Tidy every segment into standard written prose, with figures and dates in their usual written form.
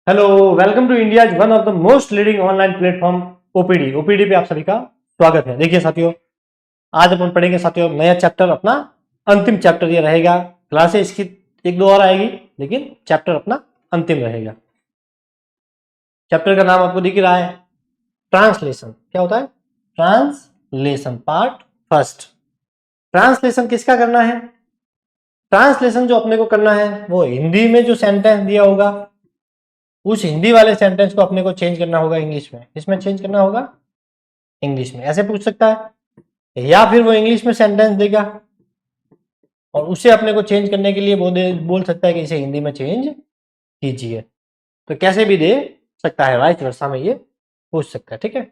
Hello, welcome to India one of the most leading online platform OPD. OPD पे आप सभी का स्वागत है। देखिए साथियों, आज अपन पढ़ेंगे साथियों नया चैप्टर, अपना अंतिम चैप्टर ये रहेगा। क्लासें इसकी एक दो और आएगी, लेकिन चैप्टर अपना अंतिम रहेगा। चैप्टर का नाम आपको दिख रहा है, ट्रांसलेशन। क्या होता है? Translation, part first. ट्रांसलेशन किसका करना है? ट्रांसलेशन जो अपने को करना है वो हिंदी में जो सेंटेंस दिया होगा उस हिंदी वाले सेंटेंस को अपने को चेंज करना होगा इंग्लिश में। किसमें चेंज करना होगा? इंग्लिश में। ऐसे पूछ सकता है, या फिर वो इंग्लिश में सेंटेंस देगा और उसे अपने को चेंज करने के लिए बोल सकता है कि इसे हिंदी में चेंज कीजिए। तो कैसे भी दे सकता है, वाइस वर्सा में ये पूछ सकता है। ठीक है,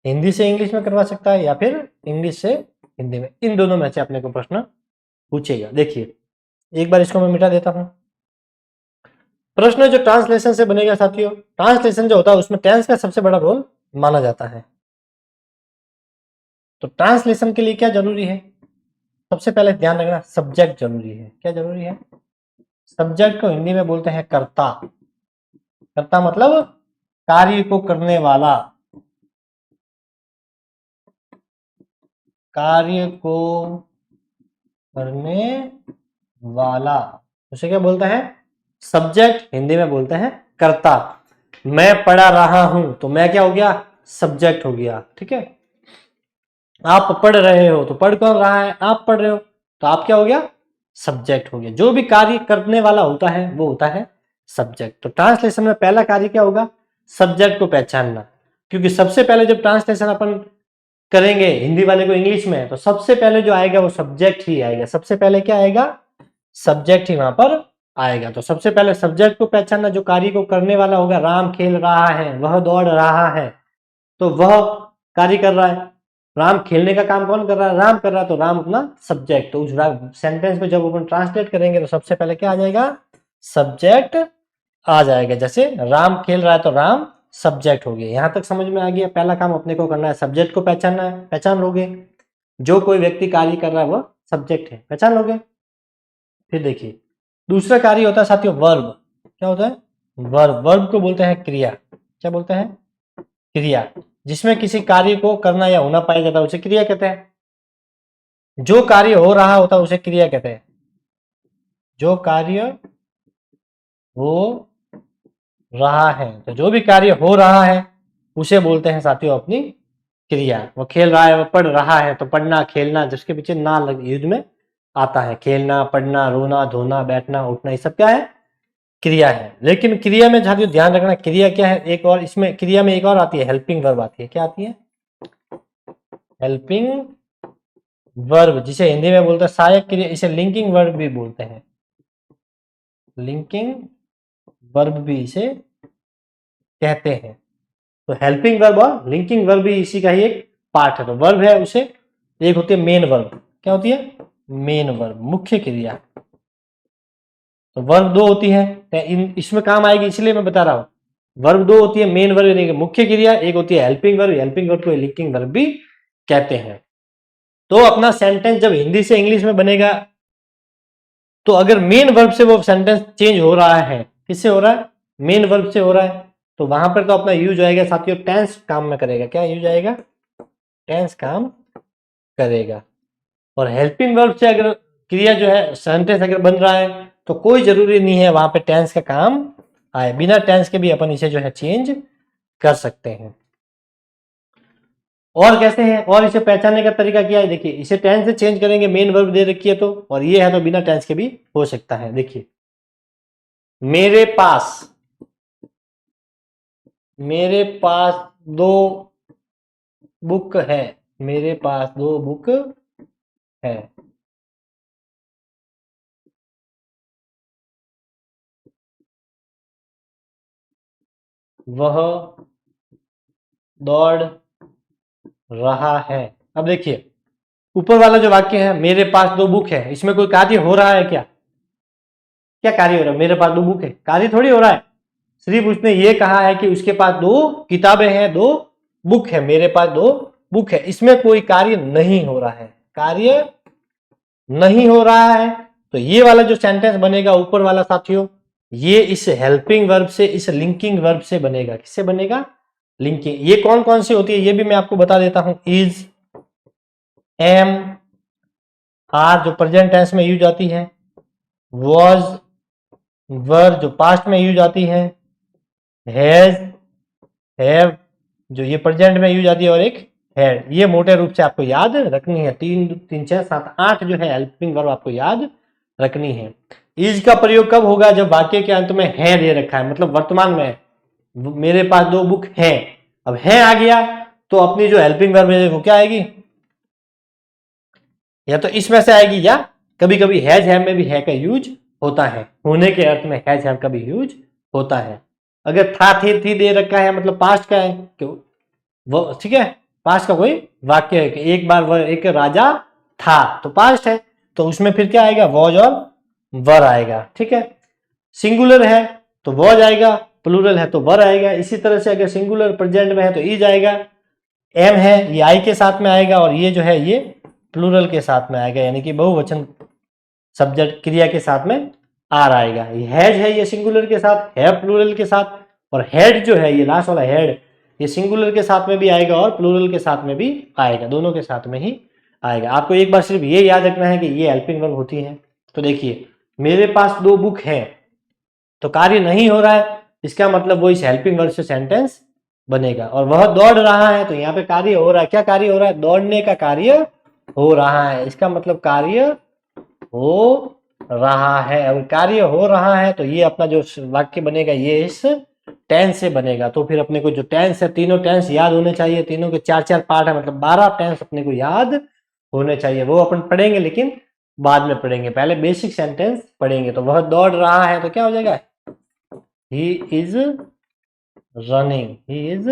हिंदी से इंग्लिश में करवा सकता है या फिर इंग्लिश से हिंदी में, इन दोनों में से अपने को प्रश्न पूछेगा। देखिए एक बार इसको मैं मिटा देता हूं। प्रश्न जो ट्रांसलेशन से बनेगा साथियों, ट्रांसलेशन जो होता है उसमें टेंस का सबसे बड़ा रोल माना जाता है। तो ट्रांसलेशन के लिए क्या जरूरी है? सबसे पहले ध्यान रखना, सब्जेक्ट जरूरी है। क्या जरूरी है? सब्जेक्ट को हिंदी में बोलते हैं कर्ता। कर्ता मतलब कार्य को करने वाला, कार्य को करने वाला, उसे क्या बोलता है? सब्जेक्ट। हिंदी में बोलते हैं कर्ता। मैं पढ़ा रहा हूं तो मैं क्या हो गया? सब्जेक्ट हो गया। ठीक है, आप पढ़ रहे हो तो पढ़ कौन रहा है? आप पढ़ रहे हो, तो आप क्या हो गया? सब्जेक्ट हो गया। जो भी कार्य करने वाला होता है वो होता है सब्जेक्ट। तो ट्रांसलेशन में पहला कार्य क्या होगा? सब्जेक्ट को पहचानना। क्योंकि सबसे पहले जब ट्रांसलेशन अपन करेंगे हिंदी वाले को इंग्लिश में, तो सबसे पहले जो आएगा वो सब्जेक्ट ही आएगा। सबसे पहले क्या आएगा? सब्जेक्ट ही वहां पर आएगा। तो सबसे पहले सब्जेक्ट को पहचानना, जो कार्य को करने वाला होगा। राम खेल रहा है, वह दौड़ रहा है, तो वह कार्य कर रहा है। राम खेलने का काम कौन कर रहा है? राम कर रहा है, तो राम अपना सब्जेक्ट। तो उस सेंटेंस को जब अपन ट्रांसलेट करेंगे तो सबसे पहले क्या आ जाएगा? सब्जेक्ट आ जाएगा। जैसे राम खेल रहा है तो राम सब्जेक्ट हो गया। यहां तक समझ में आ गया? पहला काम अपने को करना है, सब्जेक्ट को पहचानना है। पहचान लोगे, जो कोई व्यक्ति कार्य कर रहा है वह सब्जेक्ट है, पहचान लोगे। फिर देखिए दूसरा कार्य होता है साथियों वर्ब। क्या होता है? वर्ब। वर्ब को बोलते हैं क्रिया। क्या बोलते हैं? क्रिया। जिसमें किसी कार्य को करना या होना पाया जाता है उसे क्रिया कहते हैं। जो कार्य हो रहा होता है उसे क्रिया कहते हैं। जो कार्य हो रहा है, तो जो भी कार्य हो रहा है उसे बोलते हैं साथियों अपनी क्रिया। वो खेल रहा है, वो पढ़ रहा है, तो पढ़ना खेलना जिसके पीछे ना लग युद्ध में आता है। खेलना, पढ़ना, रोना, धोना, बैठना, उठना, ये सब क्या है? क्रिया है। लेकिन क्रिया में साथियों ध्यान रखना, क्रिया क्या है? एक और इसमें क्रिया में एक और आती है, हेल्पिंग वर्ब आती है। क्या आती है? हेल्पिंग वर्ब, जिसे हिंदी में बोलते हैं सहायक क्रिया। इसे लिंकिंग वर्ब भी बोलते हैं। लिंकिंग वर्ब भी इसे कहते हैं। तो हेल्पिंग वर्ब और लिंकिंग वर्ब भी इसी का ही एक पार्ट है। तो वर्ब है उसे, एक होती है मेन वर्ब। क्या होती है? मेन वर्ब, मुख्य क्रिया। तो वर्ब दो होती है, इसमें काम आएगी इसलिए मैं बता रहा हूं। वर्ब दो होती है, मेन वर्ब यानी मुख्य क्रिया, एक होती है हेल्पिंग वर्ब। हेल्पिंग वर्ब को लिंकिंग वर्ब भी कहते हैं। तो अपना सेंटेंस जब हिंदी से इंग्लिश में बनेगा, तो अगर मेन वर्ब से वो सेंटेंस चेंज हो रहा है, किससे हो रहा है? मेन वर्ब से हो रहा है, तो वहां पर तो अपना यूज आएगा साथियों टेंस काम में करेगा। क्या यूज आएगा? टेंस काम करेगा। और हेल्पिंग वर्ब से अगर क्रिया जो है सेंटेंस अगर बन रहा है तो कोई जरूरी नहीं है वहां पे टेंस का काम आए। बिना टेंस के भी अपन इसे जो है चेंज कर सकते हैं। और कैसे है? और इसे पहचानने का तरीका क्या है? देखिए इसे टेंस से चेंज करेंगे, मेन वर्ब दे रखी है तो, और ये है तो बिना टेंस के भी हो सकता है। देखिए मेरे पास, मेरे पास दो बुक है। मेरे पास दो बुक है। वह दौड़ रहा है। अब देखिए ऊपर वाला जो वाक्य है, मेरे पास दो बुक है, इसमें कोई कार्य हो रहा है क्या? क्या कार्य हो रहा है? मेरे पास दो बुक है, कार्य थोड़ी हो रहा है। सिर्फ उसने ये कहा है कि उसके पास दो किताबें हैं, दो बुक है, मेरे पास दो बुक है। इसमें कोई कार्य नहीं हो रहा है, कार्य नहीं हो रहा है। तो ये वाला जो सेंटेंस बनेगा ऊपर वाला साथियों, ये इस हेल्पिंग वर्ब से, इस लिंकिंग वर्ब से बनेगा। किससे बनेगा? लिंकिंग। ये कौन कौन सी होती है ये भी मैं आपको बता देता हूं। इज, एम, आर जो प्रेजेंट टेंस में यूज आती है, वॉज, वर जो पास्ट में यूज आती है, हैज, हैव जो ये प्रेजेंट में यूज आती है, और एक हैड। ये मोटे रूप से आपको याद रखनी है। 3 3 6 7 8 जो है हेल्पिंग वर्ब आपको याद रखनी है। इज का प्रयोग कब होगा? जब वाक्य के अंत में है दे रखा है, मतलब वर्तमान में मेरे पास 2 बुक हैं। अब है आ गया तो अपनी जो हेल्पिंग वर्ब है वो क्या आएगी? या तो इसमें से आएगी, या कभी कभी हैज हैव में भी है का यूज होता है। होने के अर्थ में हैज हैव का भी यूज होता है। अगर था, थी दे रखा है, मतलब पास्ट का है, वो ठीक है, पास्ट का कोई वाक्य है कि एक बार वह एक राजा था, तो पास्ट है, तो उसमें फिर क्या आएगा? वॉज और वर आएगा। ठीक है, सिंगुलर है तो वॉज आएगा, प्लूरल है तो वर आएगा। इसी तरह से अगर सिंगुलर प्रेजेंट में है तो इज आएगा, एम है ये आई के साथ में आएगा, और ये जो है ये प्लूरल के साथ में आएगा, यानी कि बहुवचन सब्जेक्ट क्रिया के साथ में आर आएगा। ये हैज है ये सिंगुलर के साथ, है प्लूरल के साथ, और हेड जो है ये लास्ट वाला हेड ये सिंगुलर के साथ में भी आएगा और प्लूरल के साथ में भी आएगा, दोनों के साथ में ही आएगा। आपको एक बार सिर्फ ये याद रखना है कि ये हेल्पिंग वर्ब होती है। तो देखिए, मेरे पास 2 बुक हैं, तो कार्य नहीं हो रहा है, इसका मतलब वो इस हेल्पिंग वर्ब से सेंटेंस बनेगा। और वह दौड़ रहा है, तो यहाँ पे कार्य हो रहा है। क्या कार्य हो रहा है? दौड़ने का कार्य हो रहा है, इसका मतलब कार्य हो रहा है। अगर कार्य हो रहा है तो ये अपना जो वाक्य बनेगा ये इस टेंस से बनेगा। तो फिर अपने को जो टेंस है, तीनों टेंस याद होने चाहिए। तीनों के 4-4 पार्ट है, मतलब 12 टेंस अपने को याद होने चाहिए। वो अपन पढ़ेंगे लेकिन बाद में पढ़ेंगे, पहले बेसिक सेंटेंस पढ़ेंगे। तो वह दौड़ रहा है तो क्या हो जाएगा? He is running, he is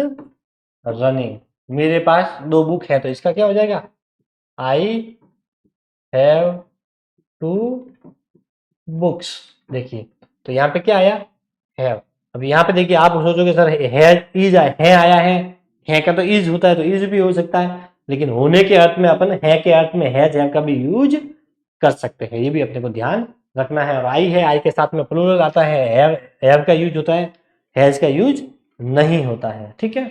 running. मेरे पास 2 बुक है तो इसका क्या हो जाएगा? I have 2 books. देखिए, तो यहाँ पे क्या आया? हैव। अब यहाँ पे देखिए, आप सोचोगे सर हैज इज है आया है का तो इज होता है, तो इज भी हो सकता है, लेकिन होने के अर्थ में अपन है के अर्थ में हैज हैव का भी यूज कर सकते हैं। ये भी अपने को ध्यान रखना है। और आई है, आई के साथ में प्लूरल आता है, हैव का यूज होता है, हैज का यूज नहीं होता है। ठीक है,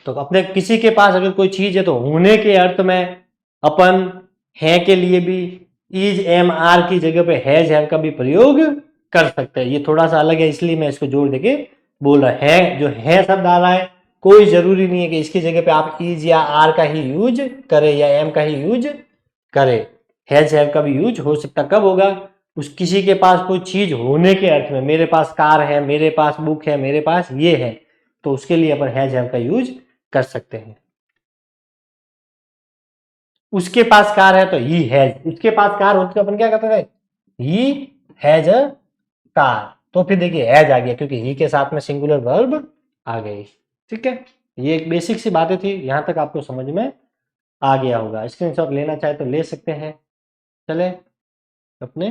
तो अपने किसी के पास अगर कोई चीज है तो होने के अर्थ में अपन है के लिए भी इज, एम, आर की जगह पे हैज हैव का भी प्रयोग कर सकते हैं। ये थोड़ा सा अलग है, इसलिए मैं इसको जोड़ देके बोल रहा है। जो है शब्द आ रहा है, कोई जरूरी नहीं है कि इसकी जगह पे आप इज या आर का ही यूज करें या एम का ही यूज करें। हैज हैव का भी यूज हो सकता। कब होगा? उस किसी के पास कोई चीज होने के अर्थ में, मेरे पास कार है, मेरे पास बुक है, मेरे पास ये है, तो उसके लिए अपन हैज हैव का यूज कर सकते हैं। उसके पास कार है तो ही हैज, उसके पास कार होती तो अपन क्या करते थे? He has a car. तो फिर देखिए हैज आ गया क्योंकि ही के साथ में सिंगुलर वर्ब आ गई। ठीक है, ये एक बेसिक सी बातें थी, यहां तक आपको समझ में आ गया होगा। स्क्रीनशॉट लेना चाहे तो ले सकते हैं। चले अपने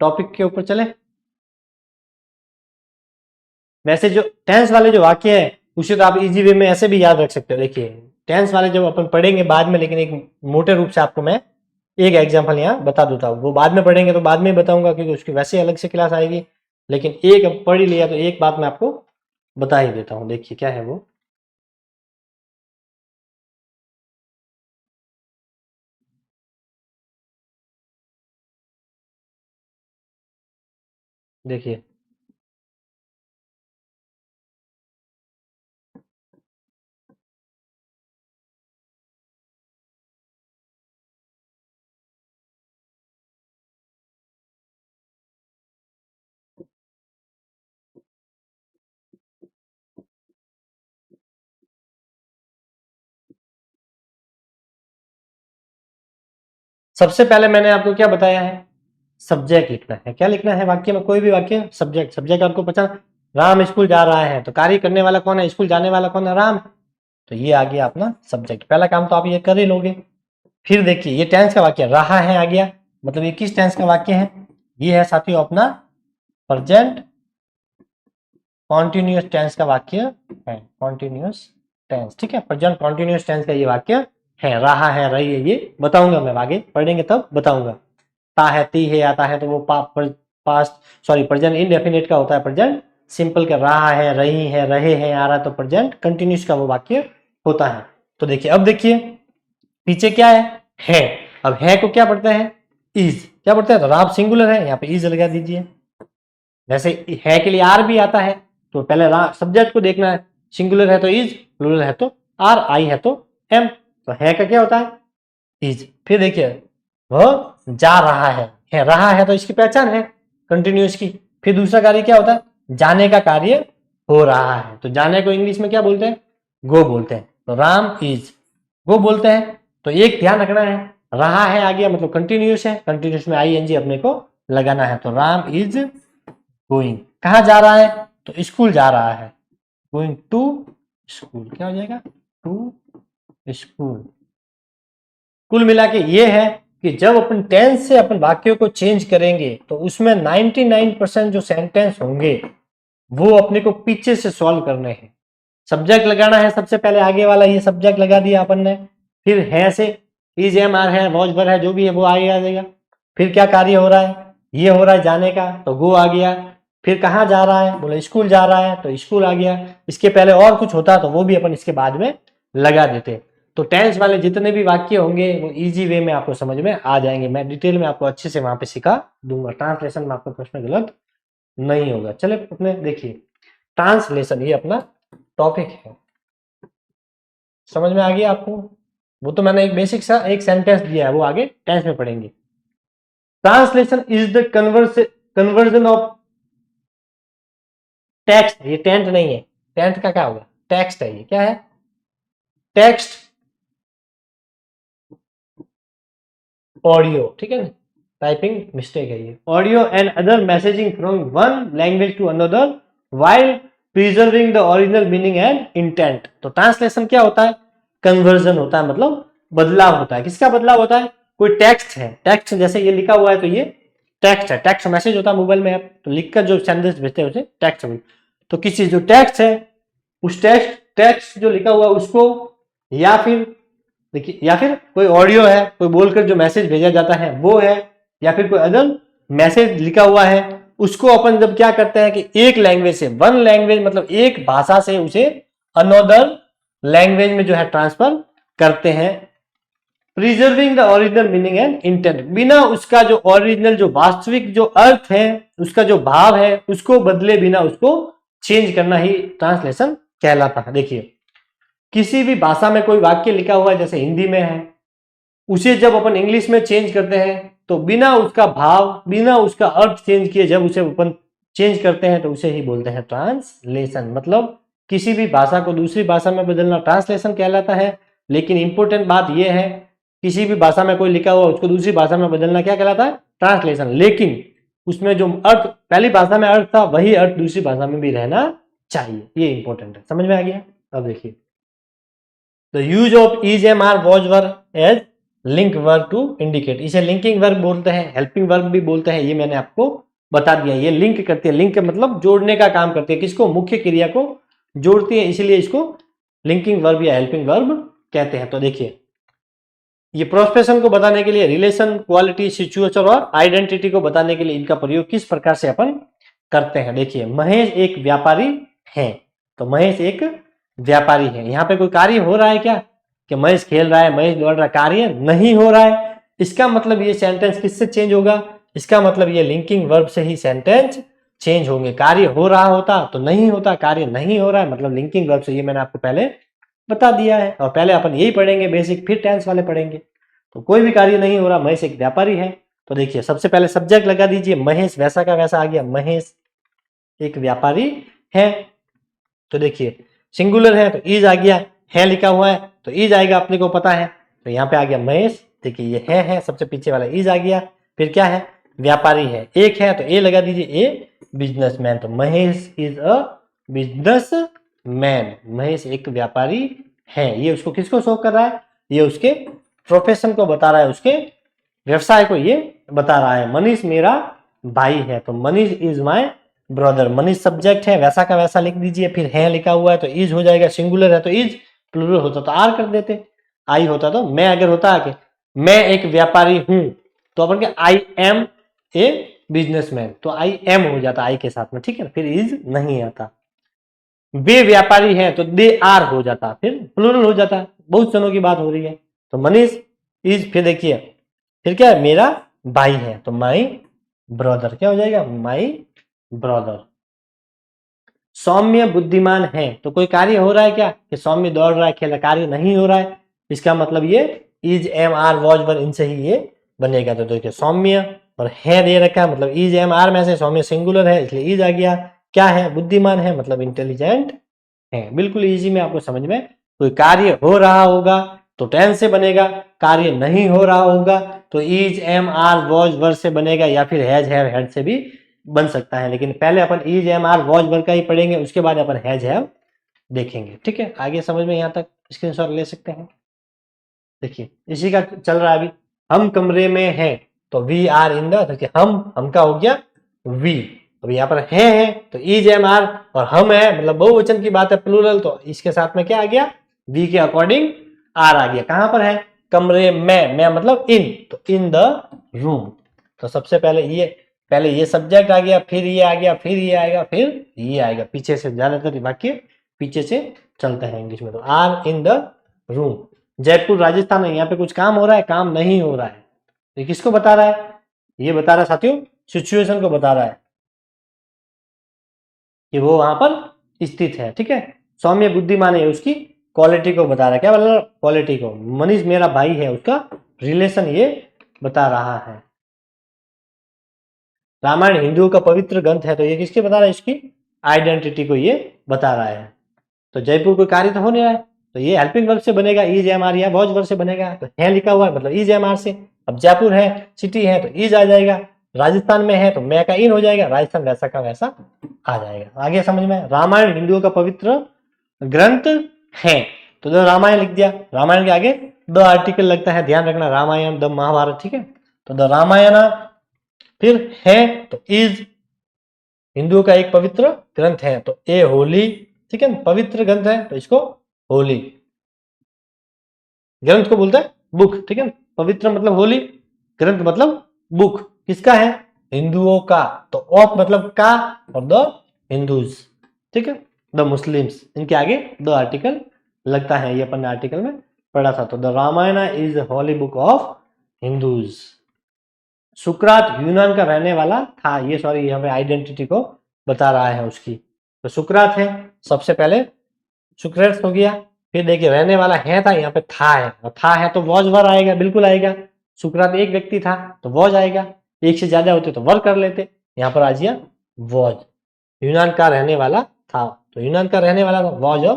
टॉपिक के ऊपर चले। वैसे जो टेंस वाले जो वाक्य है उसे तो आप इजी वे में ऐसे भी याद रख सकते हो। देखिए, टेंस वाले जब अपन पढ़ेंगे बाद में, लेकिन एक मोटे रूप से आपको मैं एक एग्जांपल यहाँ बता देता हूँ। वो बाद में पढ़ेंगे तो बाद में बताऊंगा क्योंकि उसकी वैसे अलग से क्लास आएगी, लेकिन एक अब पढ़ ही लिया तो एक बात मैं आपको बता ही देता हूँ। देखिए क्या है वो। देखिए, सबसे पहले मैंने आपको क्या बताया है? सब्जेक्ट लिखना है। क्या लिखना है वाक्य में? कोई भी वाक्य, सब्जेक्ट। सब्जेक्ट आपको पता, राम स्कूल जा रहा है तो कार्य करने वाला कौन है? स्कूल जाने वाला कौन है? राम। तो ये आ गया अपना सब्जेक्ट। पहला काम तो आप ये कर ही लोगे। फिर देखिए, ये टेंस का वाक्य रहा है आ गया, मतलब ये किस टेंस का वाक्य है? ये है साथियों अपना प्रेजेंट कॉन्टिन्यूअस टेंस का वाक्य है। कॉन्टिन्यूअस टेंस, ठीक है, प्रेजेंट कॉन्टिन्यूअस टेंस का ये वाक्य है। रहा है, रही है, ये बताऊंगा मैं, आगे पढ़ेंगे तब बताऊंगा। ता है, ती है आता है, तो वो प्रेजेंट इंडेफिनिट का होता है प्रेजेंट सिंपल का। रहा है, रही है, रहे हैं, आ रहा है, तो प्रेजेंट कंटिन्यूस का वो वाक्य होता है। तो देखिए, अब देखिए पीछे क्या है। अब है को क्या पढ़ते हैं, इज। क्या पढ़ते हैं, तो राब सिंगुलर है, यहाँ पे इज लगा दीजिए। जैसे है के लिए आर भी आता है, तो पहले सब्जेक्ट को देखना है, सिंगुलर है तो इज, प्लूरल है तो आर, आई है तो एम। तो है का क्या होता है, इज। फिर देखिए वो जा रहा है रहा है तो इसकी पहचान है कंटिन्यूस की। फिर दूसरा कार्य क्या होता है, जाने का कार्य हो रहा है, तो जाने को इंग्लिश में क्या बोलते हैं, गो बोलते हैं। तो राम इज गो बोलते हैं। तो एक ध्यान रखना है, रहा है आ गया मतलब कंटिन्यूस है, कंटिन्यूस में आई एन जी अपने को लगाना है। तो राम इज गोइंग, कहाँ जा रहा है, तो स्कूल जा रहा है, गोइंग टू स्कूल, क्या हो जाएगा, टू स्कूल। कुल मिला के ये है कि जब अपन टेंस से अपन वाक्यों को चेंज करेंगे तो उसमें 99% जो सेंटेंस होंगे वो अपने को पीछे से सॉल्व करने हैं। सब्जेक्ट लगाना है, सबसे पहले आगे वाला ये सब्जेक्ट लगा दिया अपन ने, फिर है से इज एम आर है, वॉज वर है, जो भी है वो आगे आ जाएगा। फिर क्या कार्य हो रहा है, ये हो रहा है जाने का, तो गो आ गया। फिर कहाँ जा रहा है, बोले स्कूल जा रहा है, तो स्कूल आ गया। इसके पहले और कुछ होता तो वो भी अपन इसके बाद में लगा देते। तो टेंस वाले जितने भी वाक्य होंगे वो इजी वे में आपको समझ में आ जाएंगे। मैं डिटेल में आपको अच्छे से वहां पे सिखा दूंगा, ट्रांसलेशन में आपका प्रश्न गलत नहीं होगा। चले अपने देखिए ट्रांसलेशन, ये अपना टॉपिक है, समझ में आ गया आपको। वो तो मैंने एक बेसिक सा एक सेंटेंस दिया है, वो आगे टेंस में पढ़ेंगे। Translation is the conversion of text, ये टेंट नहीं है, टेंट का क्या होगा, टेक्स्ट है, ये क्या है, टेक्स्ट ऑडियो, ठीक है ना, टाइपिंग मिस्टेक है ये, audio and other messaging from one language to another while preserving the original meaning and intent. तो ट्रांसलेशन क्या होता है, कन्वर्जन होता है, मतलब बदलाव होता है। किसका बदलाव होता है, कोई टेक्स्ट है, टेक्स्ट जैसे ये लिखा हुआ है तो ये टेक्स्ट है, टेक्स्ट मैसेज होता है मोबाइल में आप तो लिखकर जो संदेश भेजते हैं उसे टेक्स्ट। तो किसी जो टेक्स्ट है उस टेक्स्ट जो लिखा हुआ है उसको, या फिर देखिए, या फिर कोई ऑडियो है, कोई बोलकर जो मैसेज भेजा जाता है वो है, या फिर कोई अदर मैसेज लिखा हुआ है, उसको अपन जब क्या करते हैं कि एक लैंग्वेज से, वन लैंग्वेज मतलब एक भाषा से उसे अनदर लैंग्वेज में जो है ट्रांसफर करते हैं, preserving the original meaning and intent, बिना उसका जो ओरिजिनल जो वास्तविक जो अर्थ है, उसका जो भाव है उसको बदले बिना उसको चेंज करना ही ट्रांसलेशन कहलाता है। देखिए किसी भी भाषा में कोई वाक्य लिखा हुआ है, जैसे हिंदी में है, उसे जब अपन इंग्लिश में चेंज करते हैं तो बिना उसका भाव, बिना उसका अर्थ चेंज किए जब उसे अपन चेंज करते हैं तो उसे ही बोलते हैं ट्रांसलेशन। मतलब किसी भी भाषा को दूसरी भाषा में बदलना ट्रांसलेशन कहलाता है। लेकिन इंपॉर्टेंट बात यह है, किसी भी भाषा में कोई लिखा हुआ उसको दूसरी भाषा में बदलना क्या कहलाता है, ट्रांसलेशन। लेकिन उसमें जो अर्थ पहली भाषा में अर्थ था वही अर्थ दूसरी भाषा में भी रहना चाहिए, ये इंपॉर्टेंट है। समझ में आ गया। अब देखिए the use of is am are was were as link verb to indicate, इसे लिंकिंग वर्ब बोलते हैं, हेल्पिंग वर्ब भी बोलते हैं, ये मैंने आपको बता दिया। ये लिंक करती है, लिंक मतलब जोड़ने का काम करती है, किसको, मुख्य क्रिया को जोड़ती है, इसीलिए इसको लिंकिंग वर्ब या हेल्पिंग वर्ब कहते हैं। तो देखिए ये प्रोस्पेशन को बताने के लिए, रिलेशन, क्वालिटी, सिचुएशन और आइडेंटिटी को बताने के लिए इनका प्रयोग किस प्रकार से अपन करते हैं। देखिए महेश एक व्यापारी है, तो महेश एक व्यापारी है, यहाँ पे कोई कार्य हो रहा है क्या, कि महेश खेल रहा है, महेश दौड़ रहा है, कार्य नहीं हो रहा है। इसका मतलब ये सेंटेंस किससे चेंज होगा, इसका मतलब ये लिंकिंग वर्ब से ही सेंटेंस चेंज होंगे। कार्य हो रहा होता तो नहीं होता, कार्य नहीं हो रहा है मतलब लिंकिंग वर्ब से, ये मैंने आपको पहले बता दिया है। और पहले अपन यही पढ़ेंगे बेसिक, फिर टेंस वाले पढ़ेंगे। तो कोई भी कार्य नहीं हो रहा, महेश एक व्यापारी है। तो देखिए सबसे पहले सब्जेक्ट लगा दीजिए, महेश वैसा का वैसा आ गया, महेश एक व्यापारी है। तो देखिए सिंगुलर है तो इज आ गया, है लिखा हुआ है तो इज आएगा, अपने को पता है। तो यहाँ पे आ गया महेश, देखिए ये है सबसे पीछे वाला इज आ गया। फिर क्या है, व्यापारी है, एक है तो ए लगा दीजिए, ए बिजनेसमैन, तो Mahesh is a business man, Mahesh एक व्यापारी है। ये उसको किसको शो कर रहा है, ये उसके प्रोफेशन को बता रहा है, उसके व्यवसाय को ये बता रहा है। मनीष मेरा भाई है, तो Manish is my brother, Manish subject है, वैसा का वैसा लिख दीजिए। फिर है लिखा हुआ है तो इज हो जाएगा, सिंगुलर है तो इज, प्लूरल होता तो आर कर देते, आई होता तो मैं, अगर होता कि मैं एक व्यापारी हूं तो अपन के आई एम ए बिजनेसमैन, तो आई एम हो जाता आई के साथ में, ठीक है, फिर इज नहीं आता। वे व्यापारी हैं तो दे आर हो जाता, फिर प्लूरल हो जाता, बहुत जनों की बात हो रही है। तो मनीष इज, फिर देखिए फिर क्या है, मेरा भाई है तो माई ब्रदर, क्या हो जाएगा, माई ब्रदर। सौम्य बुद्धिमान है तो कोई कार्य हो रहा है क्या, कि सौम्य दौड़ रहा है, खेल कार्य नहीं हो रहा है, इसका मतलब ये is am are was were इनसे ही ये बनेगा। तो देखिए सौम्य और है दे रखा है, मतलब इज एम आर में से सौम्य सिंगुलर है इसलिए इज आ गया। क्या है, बुद्धिमान है मतलब इंटेलिजेंट है। बिल्कुल इजी में आपको समझ में, कोई कार्य हो रहा होगा तो टेंस से बनेगा, कार्य नहीं हो रहा होगा तो is am are was were से बनेगा, या फिर हैज हैव हैड से भी बन सकता है। लेकिन पहले अपन is am are was were का ही पढ़ेंगे, उसके बाद अपन हैज हैव देखेंगे, ठीक है। आगे समझ में यहाँ तक स्क्रीनशॉट ले सकते हैं। देखिए इसी का चल रहा है अभी, हम कमरे में हैं तो वी आर इन द, देखिए हम का हो गया वी, अब यहाँ पर है तो इज एम आर, और हम है मतलब बहुवचन की बात है प्लूरल, तो इसके साथ में क्या आ गया, वी के अकॉर्डिंग आर आ गया। कहां पर है, कमरे में, मैं मतलब इन, तो इन द रूम। तो सबसे पहले ये सब्जेक्ट आ गया, फिर ये आ गया, फिर ये आएगा, फिर ये आएगा, पीछे से ज्यादातर वाक्य पीछे से चलते हैं इंग्लिश में। तो are in the room, Jaipur Rajasthan है, यहाँ पे कुछ काम हो रहा है, काम नहीं हो रहा है, ये किसको बता रहा है, ये बता रहा है साथियों सिचुएशन को बता रहा है कि वो वहां पर स्थित है, ठीक है। सौम्य बुद्धिमान है उसकी क्वालिटी को बता रहा है, क्या बोल रहा है, क्वालिटी को। मनीष मेरा भाई है उसका रिलेशन ये बता रहा है। रामायण हिंदुओं का पवित्र ग्रंथ है तो ये किसके बता रहा है, इसकी आइडेंटिटी को ये बता रहा है। तो जयपुर कोई कार्य तो हो नहीं रहा है तो ये हेल्पिंग वर्ब से बनेगा, इज एम आर, या वॉज वर्ब से बनेगा, तो है लिखा हुआ है मतलब इज एम आर से। अब जयपुर है सिटी है तो इज आ जाएगा, राजस्थान में है तो मैं का इन हो जाएगा, राजस्थान वैसा का वैसा आ जाएगा। आगे समझ में, रामायण हिंदुओं का पवित्र ग्रंथ है तो द रामायण लिख दिया, रामायण के आगे द आर्टिकल लगता है, ध्यान रखना, रामायण द महाभारत, ठीक है। तो द रामायण, फिर है तो इज, हिंदुओं का एक पवित्र ग्रंथ है तो ए होली, ठीक है, पवित्र ग्रंथ है तो इसको होली, ग्रंथ को बोलते हैं बुक, ठीक है। पवित्र मतलब होली, ग्रंथ मतलब बुक, किसका है, हिंदुओं का, तो ऑफ मतलब का, और द हिंदूज, ठीक है, द मुस्लिम्स, इनके आगे द आर्टिकल लगता है, ये अपन आर्टिकल में पढ़ा था। तो the Ramayana is holy book of Hindus. सुकरात यूनान का रहने वाला था, ये सॉरी यहाँ पे आइडेंटिटी को बता रहा है उसकी। तो सुकरात है सबसे पहले, सुक्रेट्स हो गया, फिर देखिए रहने वाला है था, यहाँ पे था है, और था है तो वॉज वर आएगा, बिल्कुल आएगा। सुकरात एक व्यक्ति था तो वॉज आएगा, एक से ज्यादा होते तो वर कर लेते, यहाँ पर आ गया वॉज। यूनान का रहने वाला था, तो यूनान का रहने वाला था, was a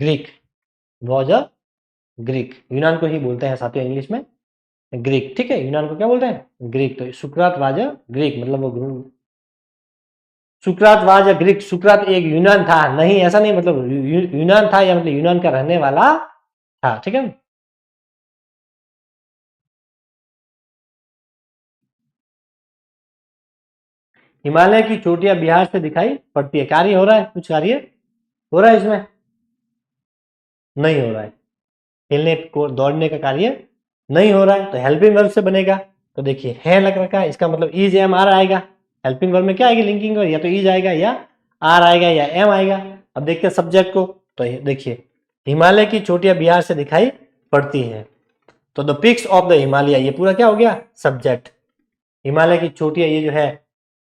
Greek, was a Greek, यूनान को ही बोलते हैं साथियों इंग्लिश में ग्रीक, ठीक है, यूनान को क्या बोलते हैं, ग्रीक। तो सुकरात वाज अ ग्रीक, मतलब वो सुकरात वाज अ ग्रीक, सुकरात एक यूनान था, नहीं ऐसा नहीं, मतलब यूनान था या मतलब यूनान का रहने वाला था, ठीक है। हिमालय की चोटियां बिहार से दिखाई पड़ती है, कार्य हो रहा है, कुछ कार्य हो रहा है इसमें, नहीं हो रहा है, खेलने को दौड़ने का कार्य नहीं हो रहा है, तो हेल्पिंग वर्ब से बनेगा। तो देखिए है लग रखा है, इसका मतलब इज एम आर आएगा, हेल्पिंग वर्ब में क्या आएगी, लिंकिंग वर्ब, या तो इज आएगा या आर आएगा या एम आएगा। अब देखते हैं सब्जेक्ट को, तो देखिए हिमालय की चोटियां बिहार से दिखाई पड़ती हैं, तो the pics of the Himalaya, ये पूरा क्या हो गया, सब्जेक्ट। हिमालय की चोटियां ये जो है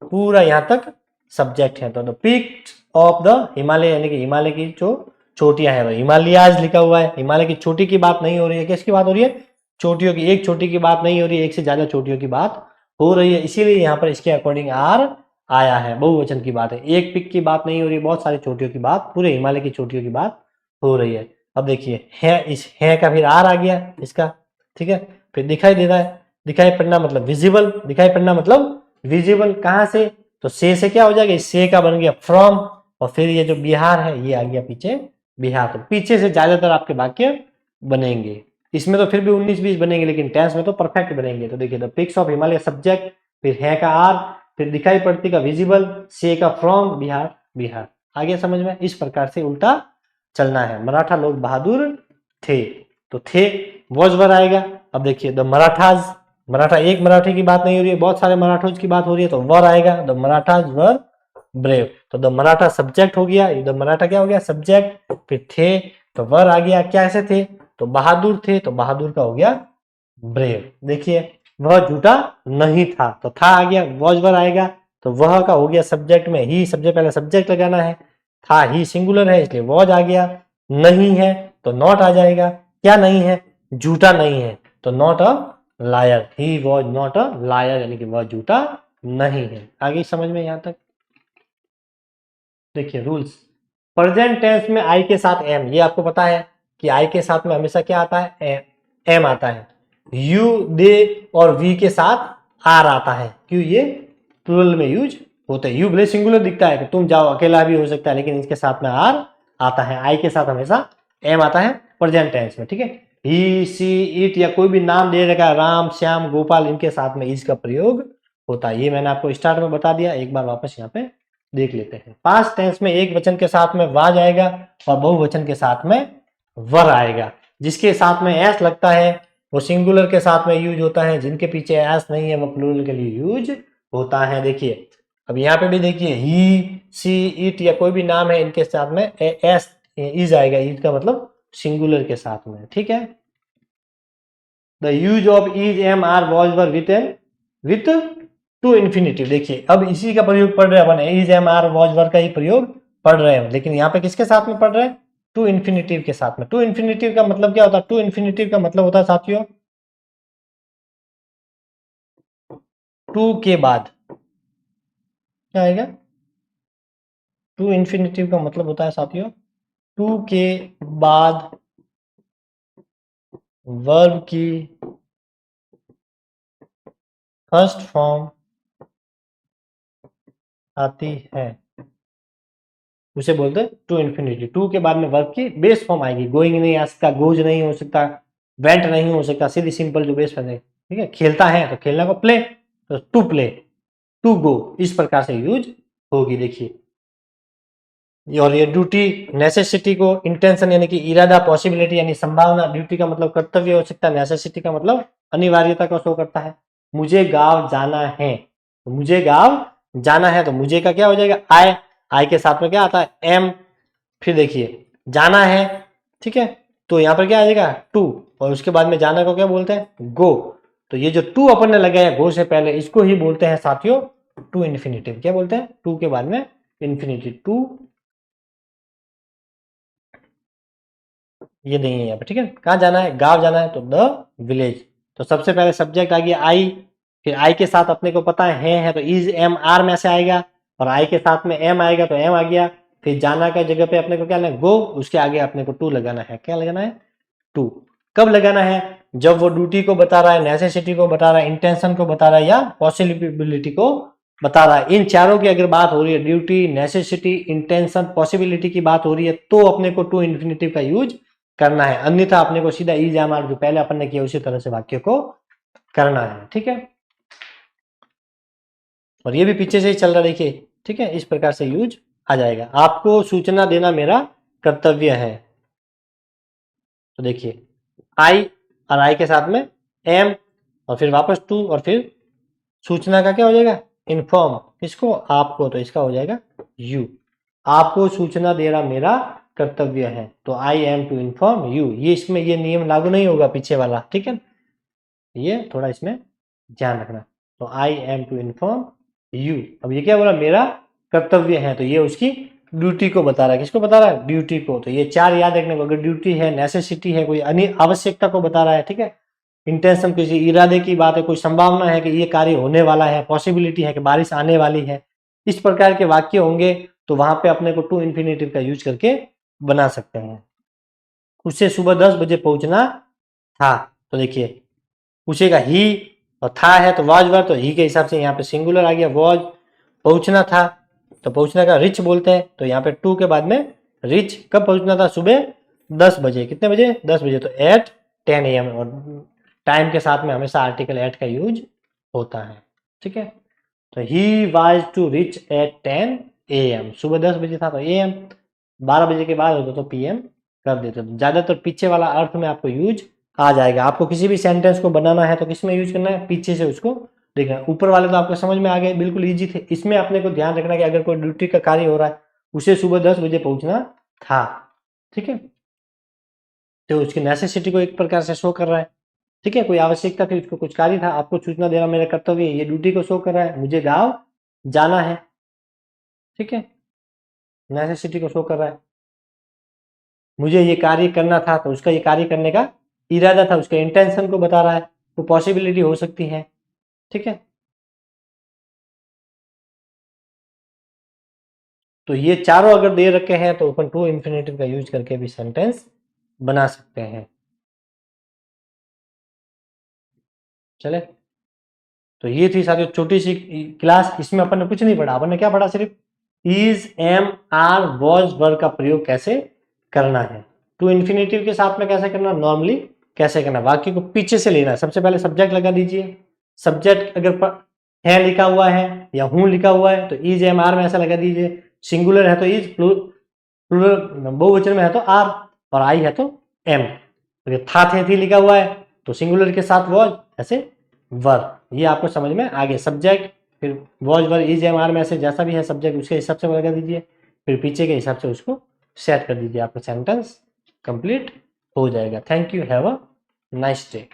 पूरा यहाँ तक सब्जेक्ट है, तो the pics of the Himalaya यानी कि हिमालय की जो चोटियां है, हिमालयाज लिखा हुआ है, हिमालय की चोटी की बात नहीं हो रही है, किसकी बात हो रही है, चोटियों की, एक चोटी की बात नहीं हो रही है, एक से ज्यादा चोटियों की बात हो रही है, इसीलिए यहाँ पर इसके अकॉर्डिंग आर आया है, बहुवचन की बात है, एक पिक की बात नहीं हो रही है, बहुत सारी चोटियों की बात, पूरे हिमालय की चोटियों की बात हो रही है। अब देखिए है, इस है का फिर आर आ गया इसका, ठीक है। फिर दिखाई दे रहा है, दिखाई पड़ना मतलब विजिबल, दिखाई पड़ना मतलब विजिबल, कहां से, तो से क्या हो जाएगा, से का बन गया फ्रॉम, और फिर ये जो बिहार है ये आ गया पीछे बिहार, तो पीछे से ज्यादातर आपके वाक्य बनेंगे, इसमें तो फिर भी 19-20 बनेंगे, लेकिन टेंस में तो परफेक्ट बनेंगे। तो देखिए the pics of Himalaya subject, फिर है का आर, फिर दिखाई पड़ती का विजिबल, से का फ्रॉम, बिहार बिहार। आगे समझ में, इस प्रकार से उल्टा चलना है। मराठा लोग बहादुर थे, तो थे वॉज वर आएगा। अब देखिए द मराठाज, मराठा एक मराठी की बात नहीं हो रही है, बहुत सारे मराठोज की बात हो रही है, तो वर आएगा, द मराठाज वर ब्रेव। तो द मराठा सब्जेक्ट हो गया, द मराठा क्या हो गया सब्जेक्ट, फिर थे तो वर आ गया, क्या ऐसे थे तो बहादुर थे, तो बहादुर का हो गया ब्रेव। देखिए वह झूठा नहीं था, तो था आ गया, वॉज वर आएगा, तो वह का हो गया सब्जेक्ट में ही, सबसे पहले सब्जेक्ट लगाना है, था ही सिंगुलर है इसलिए वॉज आ गया, नहीं है तो नॉट आ जाएगा, क्या नहीं है झूठा नहीं है, तो not a liar, he was not a liar, यानी कि वह झूठा नहीं है। आगे समझ में यहां तक। देखिए रूल्स, प्रेजेंट टेंस में आई के साथ एम, ये आपको पता है कि आई के साथ में हमेशा क्या आता है एम आता है, यू दे और वी के साथ आर आता है, क्यों ये प्लूरल में यूज होते हैं। यू भले सिंगुलर दिखता है कि तुम जाओ, अकेला भी हो सकता है, लेकिन इसके साथ में आर आता है, आई के साथ हमेशा एम आता है प्रेजेंट टेंस में, ठीक है। ही सी इट या कोई भी नाम दे रखा है, राम श्याम गोपाल, इनके साथ में इज का प्रयोग होता है, ये मैंने आपको स्टार्ट में बता दिया, एक बार वापस यहाँ पे देख लेते हैं। पास्ट टेंस में एक वचन के साथ में वाज आएगा और बहुवचन के साथ में वर आएगा, जिसके साथ में एस लगता है वो सिंगुलर के साथ में यूज होता है, जिनके पीछे एस नहीं है वो प्लूरल के लिए यूज होता है। देखिए अब यहाँ पे भी देखिए ही सी इट या कोई भी नाम है, इनके साथ में एस इज आएगा, इज का मतलब सिंगुलर के साथ में, ठीक है। The use of is am are was were with to infinitive. देखिए अब इसी का प्रयोग पढ़ रहे हैं अपन, is am are was were का ही प्रयोग पढ़ रहे हैं, लेकिन यहाँ पे किसके साथ में पढ़ रहे हैं टू इन्फिनिटिव के साथ में। टू इन्फिनिटिव का मतलब क्या होता है, टू इन्फिनिटिव का मतलब होता है साथियों टू के बाद क्या आएगा, टू इन्फिनिटिव का मतलब होता है साथियों टू के बाद वर्ब की फर्स्ट फॉर्म आती है, उसे बोलते हैं टू इन्फिनिटी। टू के बाद में वर्ब की बेस फॉर्म आएगी, गोइंग नहीं आ सकता, गोज नहीं हो सकता, वेंट नहीं हो सकता, सीधी सिंपल जो बेस फॉर्म है, ठीक है। खेलता है तो खेलना को प्ले, तो टू प्ले, टू गो, इस प्रकार से यूज होगी। देखिए और ये ड्यूटी नेसेसिटी को इंटेंशन यानी कि इरादा, पॉसिबिलिटी यानी संभावना, ड्यूटी का मतलब कर्तव्य हो सकता है, नेसेसिटी का मतलब अनिवार्यता को शो करता है। मुझे गांव जाना है, तो मुझे गांव जाना है, तो मुझे का क्या हो जाएगा आई, आई के साथ में क्या आता है एम, फिर देखिए जाना है, ठीक है, तो यहाँ पर क्या आ जाएगा टू, और उसके बाद में जाना को क्या बोलते हैं गो, तो ये जो टू अपन ने लगाया गो से पहले, इसको ही बोलते हैं साथियों टू इन्फिनिटिव। क्या बोलते हैं टू के बाद में इन्फिनिटिव, टू ये नहीं है यहाँ पे, ठीक है। कहाँ जाना है गांव जाना है, तो द विलेज, तो सबसे पहले सब्जेक्ट आ गया आई, फिर आई के साथ अपने को पता है तो इज एम आर में से आएगा, और आई के साथ में एम आएगा तो एम आ गया, फिर जाना का जगह पे अपने को क्या लगाना है गो, उसके आगे अपने को टू लगाना है, क्या लगाना है टू। कब लगाना है जब वो ड्यूटी को बता रहा है, नेसेसिटी को बता रहा है, इंटेंशन को बता रहा है, या पॉसिबिलिटी को बता रहा है। इन चारों की अगर बात हो रही है, ड्यूटी, नेसेसिटी, इंटेंशन, पॉसिबिलिटी की बात हो रही है, तो अपने को टू इन्फिनिटिव का यूज करना है, अन्यथा अपने को सीधा इज एम आर जो पहले अपन ने किया उसी तरह से वाक्य को करना है, ठीक है। और ये भी पीछे से ही चल रहा है देखिए, ठीक है, इस प्रकार से यूज आ जाएगा। आपको सूचना देना मेरा कर्तव्य है, तो देखिए आई और आई के साथ में एम और फिर वापस टू और फिर सूचना का क्या हो जाएगा इन्फॉर्म, किसको आपको, तो इसका हो जाएगा यू। आपको सूचना दे रहा मेरा कर्तव्य है, तो I am to inform you, ये इसमें ये नियम लागू नहीं होगा पीछे वाला, ठीक है, ये थोड़ा इसमें ध्यान रखना। तो I am to inform you, अब ये क्या बोला मेरा कर्तव्य है, तो ये उसकी ड्यूटी को बता रहा है, किसको बता रहा है ड्यूटी को, तो ये चार याद रखने को, अगर ड्यूटी है, नेसेसिटी है, कोई आवश्यकता को बता रहा है, ठीक है, इंटेंशन किसी इरादे की बात है, कोई संभावना है कि ये कार्य होने वाला है, पॉसिबिलिटी है कि बारिश आने वाली है, इस प्रकार के वाक्य होंगे, तो वहां पे अपने को टू इन्फिनेटिव का यूज करके बना सकते हैं। उससे सुबह 10 बजे पहुंचना था, तो देखिए पूछेगा ही और था है तो वॉज वर, तो ही के हिसाब से यहाँ पे सिंगुलर आ गया वॉज। पहुंचना था तो पहुंचना का रिच बोलते हैं, तो यहाँ पे टू के बाद में रिच, कब पहुंचना था सुबह 10 बजे, कितने बजे 10 बजे, तो एट 10 AM, और टाइम के साथ में हमेशा आर्टिकल एट का यूज होता है, ठीक है। तो he was to reach at 10 AM, सुबह 10 बजे था तो AM, 12 बजे के बाद होता तो PM कर देते, तो ज्यादातर पीछे वाला अर्थ में आपको यूज आ जाएगा। आपको किसी भी सेंटेंस को बनाना है तो किस में यूज करना है, पीछे से उसको देखना है। ऊपर वाले तो आपको समझ में आ गए, बिल्कुल इजी थे। इसमें अपने को ध्यान रखना कि अगर कोई ड्यूटी का कार्य हो रहा है उसे सुबह 10 बजे पहुंचना था, ठीक है, तो उसकी नेसेसिटी को एक प्रकार से शो कर रहा है, ठीक है, कोई आवश्यकता थी, उसको कुछ कार्य था, आपको सूचना देना मेरा कर्तव्य है, ये ड्यूटी को शो कर रहा है, मुझे गाँव जाना है, ठीक है, नेसेसिटी को शो कर रहा है। मुझे ये कार्य करना था तो उसका ये कार्य करने का इरादा था, उसके इंटेंशन को बता रहा है, वो पॉसिबिलिटी हो सकती है, ठीक है। तो ये चारों अगर दे रखे हैं तो अपन टू इंफिनिटिव का यूज करके भी सेंटेंस बना सकते हैं। चले, तो ये थी सारी छोटी सी क्लास। इसमें अपन ने कुछ नहीं पढ़ा, अपन ने क्या पढ़ा, सिर्फ is, am, are, was, were का प्रयोग कैसे करना है, टू इंफिनिटिव के साथ में कैसे करना, नॉर्मली कैसे करना, वाक्य को पीछे से लेना है। सबसे पहले सब्जेक्ट लगा दीजिए, सब्जेक्ट अगर है लिखा हुआ है या हूं लिखा हुआ है तो इज, एम, आर में ऐसा लगा दीजिए। सिंगुलर है तो इज, प्लूरल बहुवचन में है तो आर, और आई है तो एम। अगर था थे थी लिखा हुआ है तो सिंगुलर के साथ वॉज, ऐसे वर। ये आपको समझ में आ गया। सब्जेक्ट फिर was, were, is, am, are में से जैसा भी है सब्जेक्ट उसके हिसाब से लगा दीजिए, फिर पीछे के हिसाब से उसको सेट कर दीजिए, आपका सेंटेंस कंप्लीट हो जाएगा। Thank you, have a nice day.